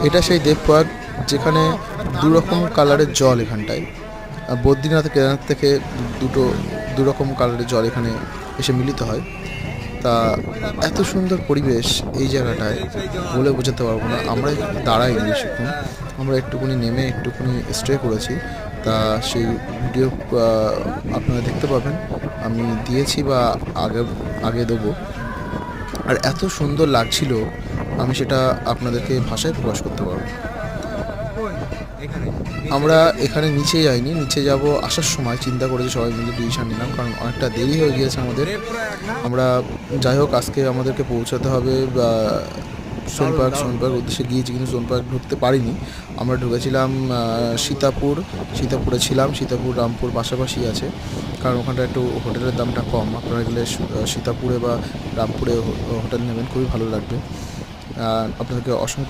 এটা সেই দেব প্রয়াগ যেখানে দুরকম কালারের জল এখানটায়। বদ্রীনাথ কেদারনাথ থেকে দুরকম কালারের জল এখানে এসে মিলিত হয়। তা এত সুন্দর পরিবেশ এই জায়গাটায় বলে বোঝাতে পারবো না। আমরা দাঁড়াইনি বেশিক্ষণ, আমরা একটুখানি নেমে একটুখানি স্টে করেছি। তা সেই ভিডিও আপনারা দেখতে পাবেন, আমি দিয়েছি বা আগে আগে দেবো। আর এত সুন্দর লাগছিল, আমি সেটা আপনাদেরকে ভাষায় প্রকাশ করতে পারবো। আমরা এখানে নিচে যাইনি, নিচে যাব আসার সময় চিন্তা করেছি, সবাই মিলে ডিসিশন নিলাম, কারণ অনেকটা দেরি হয়ে গিয়েছে আমাদের। আমরা যাই হোক আজকে আমাদেরকে পৌঁছাতে হবে সোনপার্ক উদ্দেশ্যে গিয়েছি, কিন্তু সোনপার্ক ঢুকতে পারিনি। আমরা ঢুকেছিলাম সীতাপুরে ছিলাম। সীতাপুর রামপুর পাশাপাশি আছে, কারণ ওখানটা একটু হোটেলের দামটা কম। আপনারা গেলে সীতাপুরে বা রামপুরে হোটেল নেবেন, খুবই ভালো লাগবে। আপনাদেরকে অসংখ্য